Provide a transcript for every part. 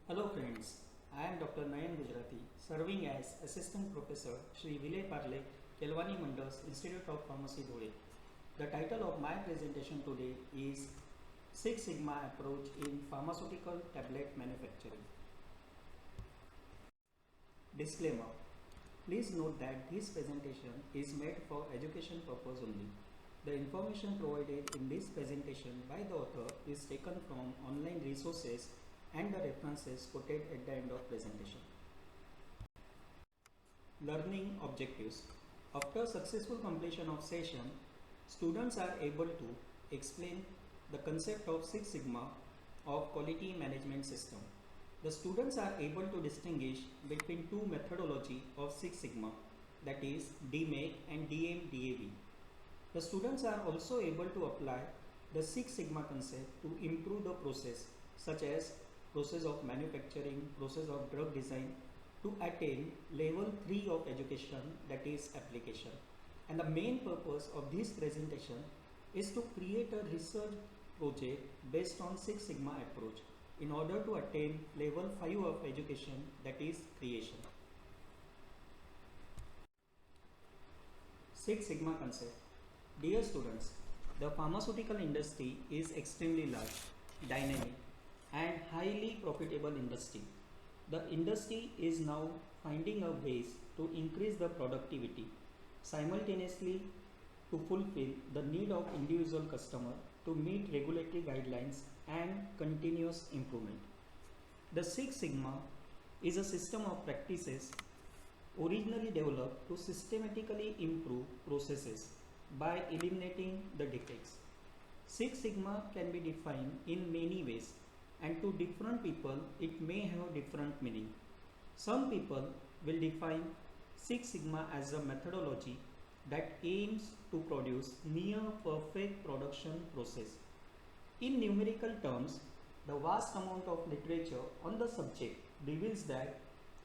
Hello friends, I am Dr. Nayan Gujarati, serving as Assistant Professor Shri Vile Parle, Kelwani Mandas, Institute of Pharmacy, Dhule. The title of my presentation today is Six Sigma Approach in Pharmaceutical Tablet Manufacturing. Disclaimer. Please note that this presentation is made for education purpose only. The information provided in this presentation by the author is taken from online resources and the references quoted at the end of presentation. Learning objectives. After successful completion of session, students are able to explain the concept of Six Sigma of quality management system. The students are able to distinguish between two methodology of Six Sigma, that is DMAIC and DMDAV. The students are also able to apply the Six Sigma concept to improve the process, such as process of manufacturing, process of drug design, to attain level 3 of education, that is application. And the main purpose of this presentation is to create a research project based on Six Sigma approach in order to attain level 5 of education, that is creation. Six Sigma concept. Dear students, the pharmaceutical industry is extremely large, dynamic, and highly profitable industry. The industry is now finding a ways to increase the productivity simultaneously to fulfill the need of individual customer to meet regulatory guidelines and continuous improvement. The Six Sigma is a system of practices originally developed to systematically improve processes by eliminating the defects. Six Sigma can be defined in many ways, and to different people it may have different meaning. Some people will define Six Sigma as a methodology that aims to produce near perfect production process. In numerical terms, the vast amount of literature on the subject reveals that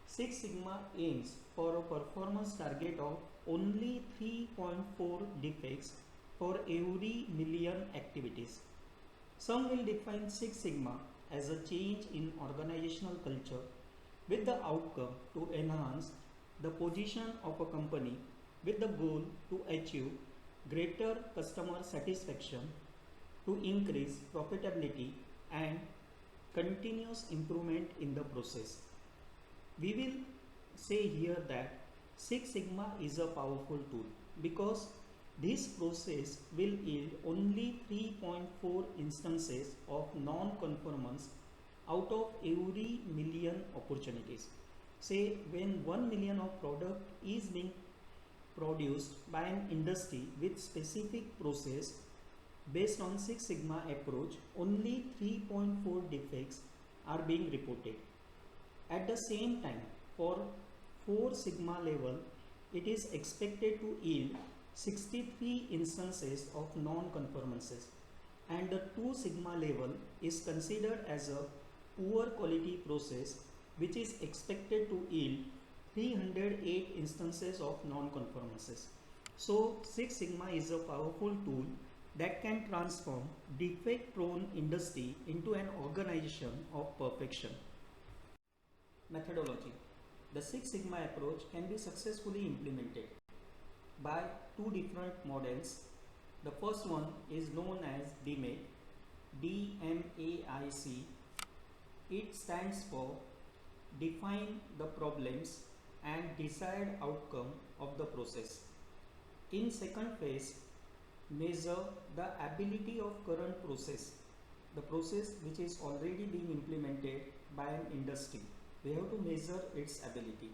Six Sigma aims for a performance target of only 3.4 defects for every million activities. Some will define Six Sigma as a change in organizational culture with the outcome to enhance the position of a company with the goal to achieve greater customer satisfaction, to increase profitability and continuous improvement in the process. We will say here that Six Sigma is a powerful tool because this process will yield only 3.4 instances of non-conformance out of every million opportunities. Say when 1 million of product is being produced by an industry with specific process based on Six Sigma approach, only 3.4 defects are being reported. At the same time, for 4 Sigma level, it is expected to yield 63 instances of non-conformances, and the 2 Sigma level is considered as a poor quality process which is expected to yield 308 instances of non-conformances. So Six Sigma is a powerful tool that can transform defect-prone industry into an organization of perfection. Methodology. The Six Sigma approach can be successfully implemented by two different models. The first one is known as DMAIC, DMAIC. It stands for Define the Problems and Desired Outcome of the Process. In second phase, measure the ability of current process, the process which is already being implemented by an industry. We have to measure its ability.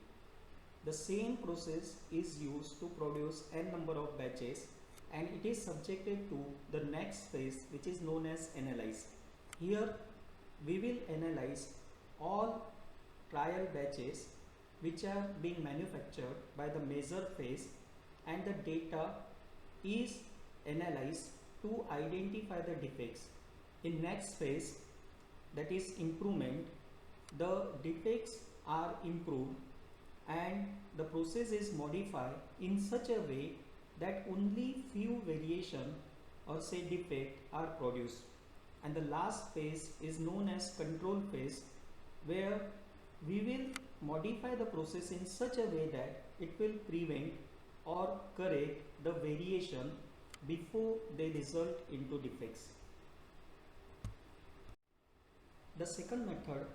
The same process is used to produce n number of batches, and it is subjected to the next phase which is known as analyze. Here we will analyze all trial batches which are being manufactured by the measure phase, and the data is analyzed to identify the defects. In next phase, that is improvement, the defects are improved and the process is modified in such a way that only few variation or say defect are produced. And the last phase is known as control phase, where we will modify the process in such a way that it will prevent or correct the variation before they result into defects. The second method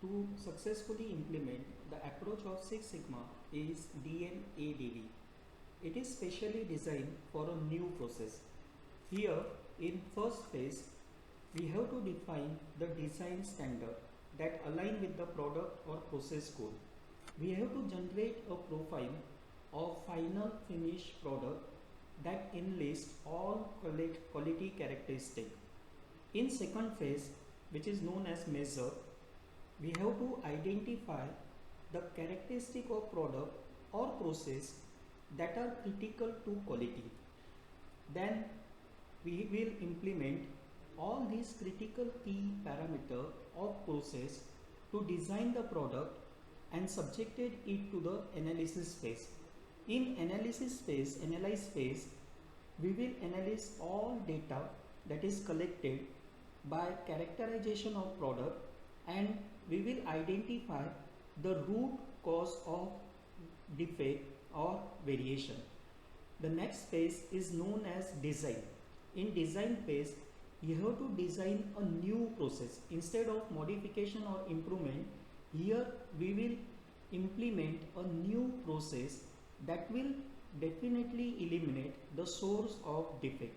to successfully implement the approach of Six Sigma is DMADV. It is specially designed for a new process. Here in first phase, we have to define the design standard that align with the product or process goal. We have to generate a profile of final finished product that enlists all quality characteristics. In second phase, which is known as measure, we have to identify the characteristic of product or process that are critical to quality. Then we will implement all these critical key parameter of process to design the product and subjected it to the analysis phase. In analyze phase, we will analyze all data that is collected by characterization of product, and we will identify the root cause of defect or variation. The next phase is known as design. In design phase, you have to design a new process. Instead of modification or improvement, here we will implement a new process that will definitely eliminate the source of defect.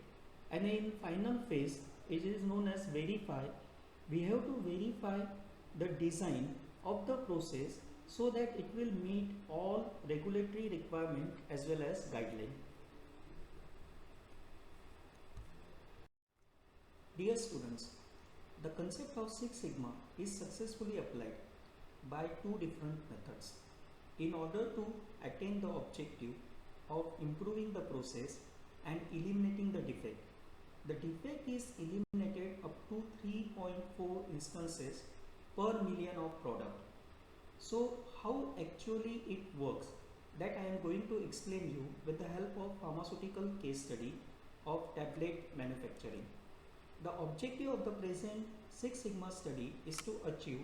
And in final phase, it is known as verify. We have to verify the design of the process so that it will meet all regulatory requirement as well as guideline. Dear students, the concept of Six Sigma is successfully applied by two different methods in order to attain the objective of improving the process and eliminating the defect. The defect is eliminated up to 3.4 instances per million of product. So how actually it works, that I am going to explain you with the help of pharmaceutical case study of tablet manufacturing. The objective of the present Six Sigma study is to achieve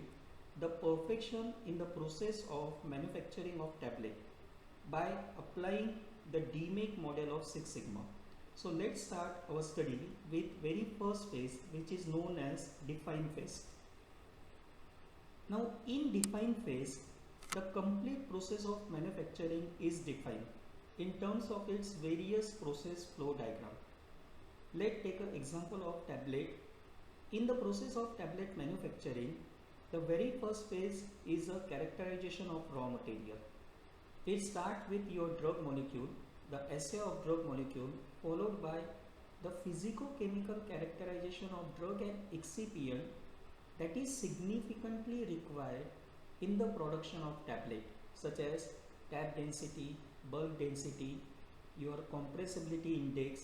the perfection in the process of manufacturing of tablet by applying the DMAIC model of Six Sigma. So let's start our study with very first phase, which is known as define phase. Now in define phase, the complete process of manufacturing is defined in terms of its various process flow diagram. Let's take an example of tablet. In the process of tablet manufacturing, the very first phase is a characterization of raw material. It starts with your drug molecule, the assay of drug molecule, followed by the physico-chemical characterization of drug and excipient that is significantly required in the production of tablet, such as tab density, bulk density, your compressibility index,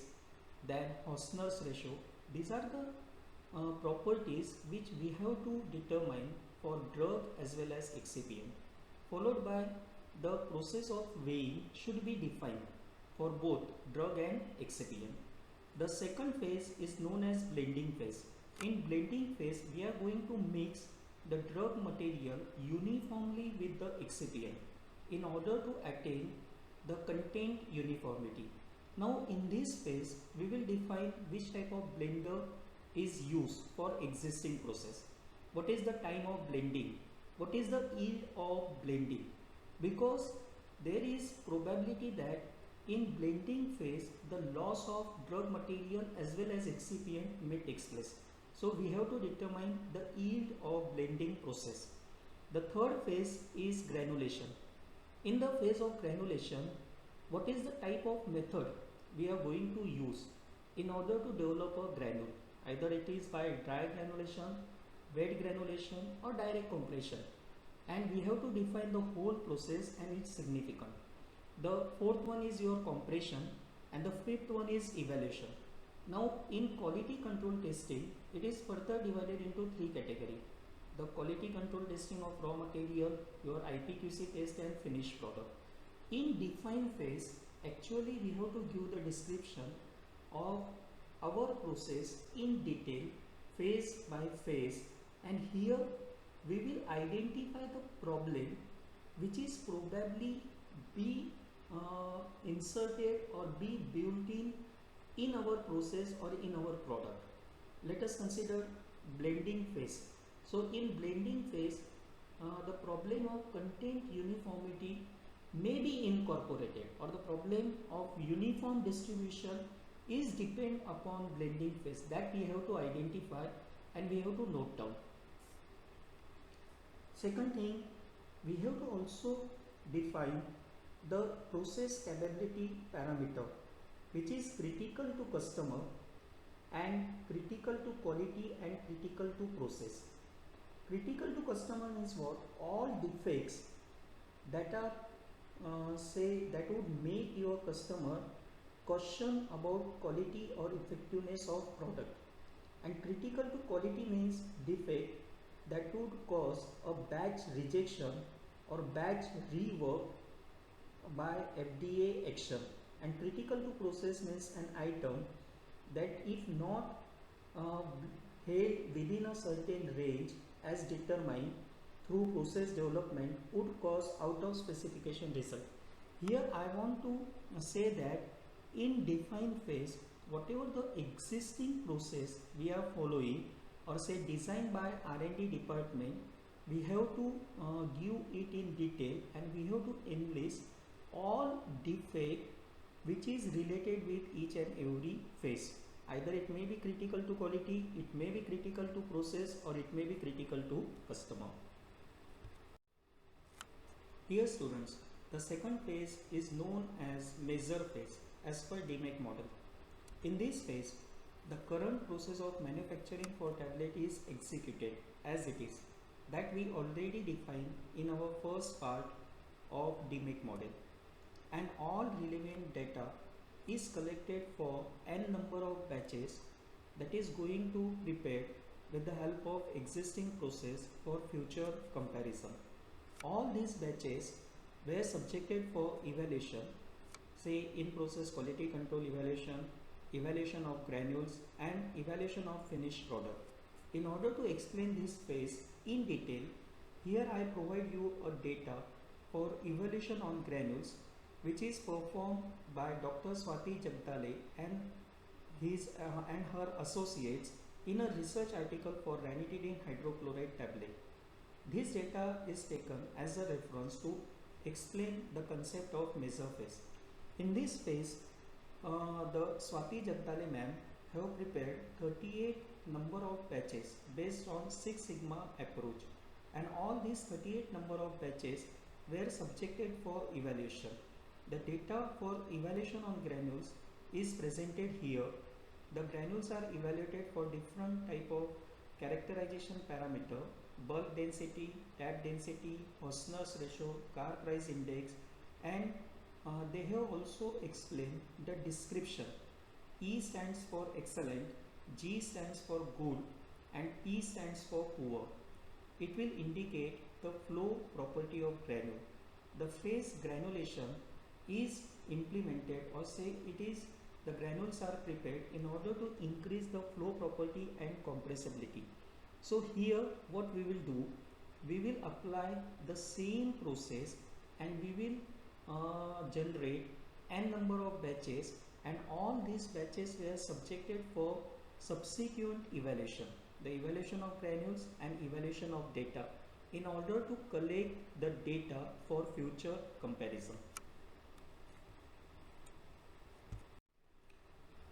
then Hausner's ratio. These are the properties which we have to determine for drug as well as excipient. Followed by the process of weighing should be defined for both drug and excipient. The second phase is known as blending phase. In blending phase, we are going to mix the drug material uniformly with the excipient in order to attain the content uniformity. Now in this phase, we will define which type of blender is used for existing process. What is the time of blending? What is the yield of blending? Because there is probability that in blending phase, the loss of drug material as well as excipient may take place. So we have to determine the yield of blending process. The third phase is granulation. In the phase of granulation, what is the type of method we are going to use in order to develop a granule? Either it is by dry granulation, wet granulation or direct compression. And we have to define the whole process and its significance. The fourth one is your compression and the fifth one is evaluation. Now in quality control testing, it is further divided into three categories. The quality control testing of raw material, your IPQC test and finished product. In define phase, actually we have to give the description of our process in detail, phase by phase, and here we will identify the problem which is probably be inserted or be built in our process or in our product. Let us consider blending phase. So in blending phase, the problem of content uniformity may be incorporated, or the problem of uniform distribution is depend upon blending phase, that we have to identify and we have to note down. Second thing, we have to also define the process capability parameter, which is critical to customer and critical to quality and critical to process. Critical to customer means what? All defects that are say that would make your customer question about quality or effectiveness of product. And critical to quality means defect that would cause a batch rejection or batch rework by FDA action. And critical to process means an item that if not held within a certain range as determined through process development would cause out of specification result. Here I want to say that in define phase, whatever the existing process we are following or say designed by R&D department, we have to give it in detail and we have to enlist all defect which is related with each and every phase. Either it may be critical to quality, it may be critical to process, or it may be critical to customer. Dear students, the second phase is known as measure phase as per DMAIC model. In this phase, the current process of manufacturing for tablet is executed as it is, that we already defined in our first part of DMAIC model, and all relevant data is collected for n number of batches that is going to prepare with the help of existing process for future comparison. All these batches were subjected for evaluation, say in process quality control evaluation, evaluation of granules and evaluation of finished product. In order to explain this phase in detail, here I provide you a data for evaluation on granules which is performed by Dr. Swati Jagdale and her associates in a research article for ranitidine hydrochloride tablet. This data is taken as a reference to explain the concept of measure phase. In this phase, the Swati Jagdale ma'am have prepared 38 number of batches based on 6 Sigma approach, and all these 38 number of batches were subjected for evaluation. The data for evaluation on granules is presented here. The granules are evaluated for different type of characterization parameter: bulk density, tab density, Hausner's ratio, car price index, and they have also explained the description. E stands for excellent, G stands for good, and P stands for poor. It will indicate the flow property of granule. The phase granulation is implemented, or say it is the granules are prepared in order to increase the flow property and compressibility. So here what we will do, we will apply the same process and we will generate n number of batches, and all these batches were subjected for subsequent evaluation, the evaluation of granules and evaluation of data, in order to collect the data for future comparison.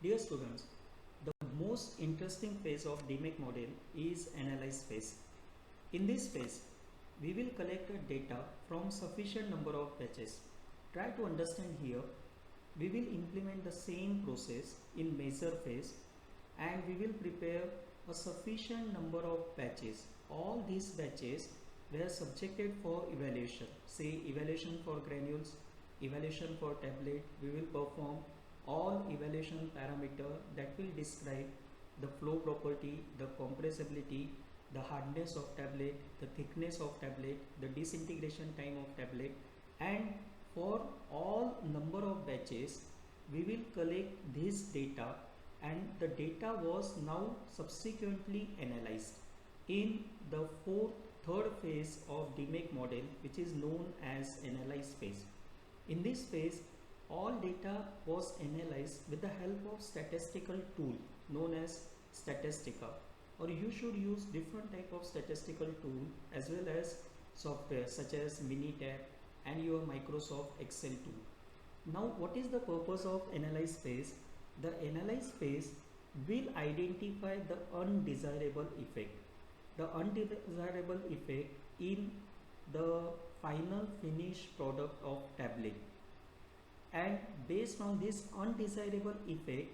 Dear students, the most interesting phase of DMAIC model is analyze phase. In this phase, we will collect the data from sufficient number of batches. Try to understand here, we will implement the same process in measure phase and we will prepare a sufficient number of batches. All these batches were subjected for evaluation, say evaluation for granules, evaluation for tablet. We will perform all evaluation parameter that will describe the flow property, the compressibility, the hardness of tablet, the thickness of tablet, the disintegration time of tablet, and for all number of batches we will collect this data, and the data was now subsequently analyzed in the fourth, third phase of DMAIC model, which is known as analyze phase. In this phase, all data was analyzed with the help of statistical tool known as Statistica, or you should use different type of statistical tool as well as software such as Minitab and your Microsoft Excel tool. Now, what is the purpose of analyze phase? The analyze phase will identify the undesirable effect. The undesirable effect in the final finished product of tablet, and based on this undesirable effect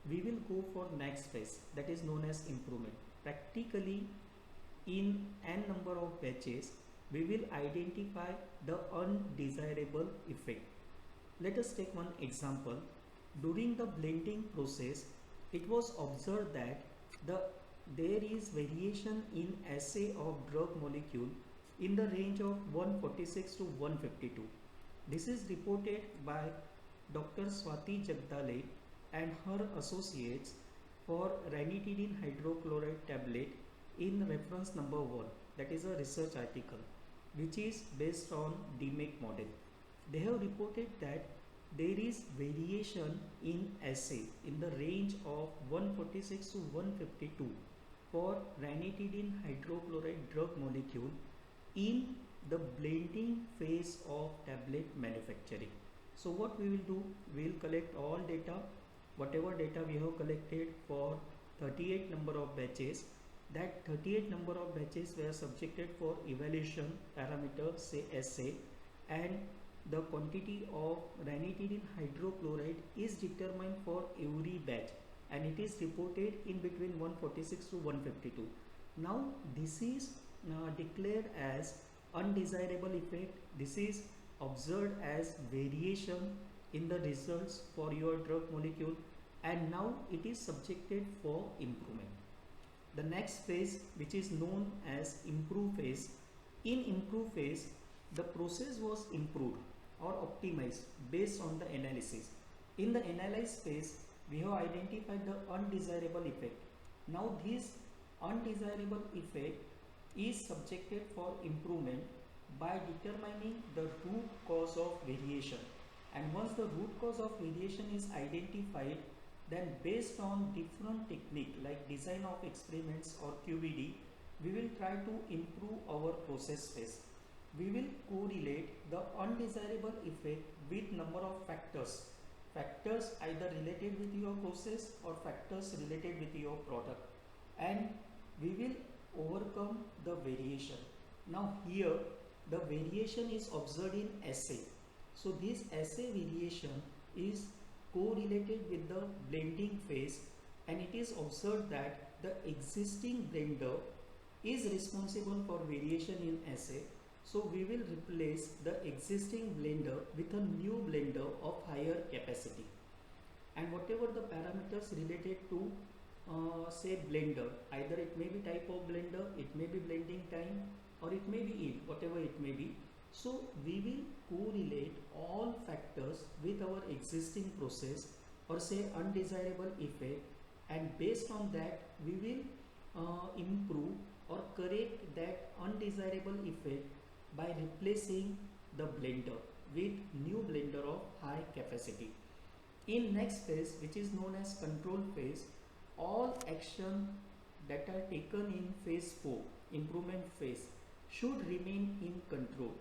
we will go for next phase, that is known as improvement. Practically in n number of batches we will identify the undesirable effect. Let us take one example. During the blending process, it was observed that there is variation in assay of drug molecule in the range of 146 to 152. This is reported by Dr. Swati Jagdale and her associates for ranitidine hydrochloride tablet in reference number 1. That is a research article which is based on DMAIC model. They have reported that there is variation in assay in the range of 146 to 152 for ranitidine hydrochloride drug molecule in the blending phase of tablet manufacturing. So what we will do, we will collect all data, whatever data we have collected for 38 number of batches. That 38 number of batches were subjected for evaluation parameter, say assay, and the quantity of ranitidine hydrochloride is determined for every batch, and it is reported in between 146 to 152. Now this is declared as undesirable effect. This is observed as variation in the results for your drug molecule, and now it is subjected for improvement. The next phase, which is known as improve phase. In improve phase, the process was improved or optimized based on the analysis. In the analyze phase, we have identified the undesirable effect. Now this undesirable effect is subjected for improvement by determining the root cause of variation, and once the root cause of variation is identified, then based on different technique like design of experiments or QVD, we will try to improve our process phase. We will correlate the undesirable effect with number of factors either related with your process or factors related with your product, and we will overcome the variation. Now here the variation is observed in assay. So this assay variation is correlated with the blending phase, and it is observed that the existing blender is responsible for variation in assay. So we will replace the existing blender with a new blender of higher capacity, and whatever the parameters related to say blender, either it may be type of blender, it may be blending time, or it may be yield, whatever it may be. So we will correlate all factors with our existing process or say undesirable effect, and based on that we will improve or correct that undesirable effect by replacing the blender with new blender of high capacity. In next phase, which is known as control phase, all action that are taken in phase 4, improvement phase, should remain in control.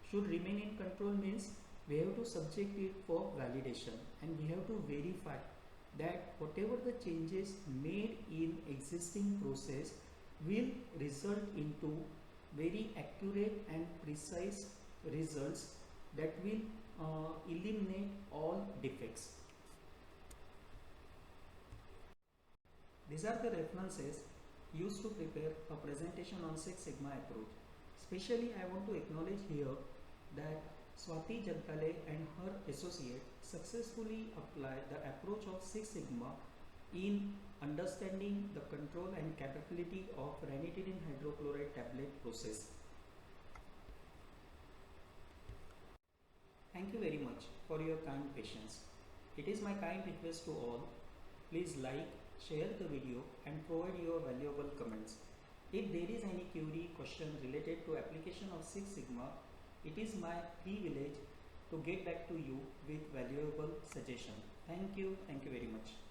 Should remain in control means we have to subject it for validation, and we have to verify that whatever the changes made in existing process will result into very accurate and precise results that will eliminate all defects. These are the references used to prepare a presentation on Six Sigma approach. Especially I want to acknowledge here that Swati Jagdale and her associate successfully applied the approach of Six Sigma in understanding the control and capability of ranitidine hydrochloride tablet process. Thank you very much for your kind patience. It is my kind request to all, please like, share the video and provide your valuable comments. If there is any query question related to application of Six Sigma, it is my privilege to get back to you with valuable suggestion. Thank you very much.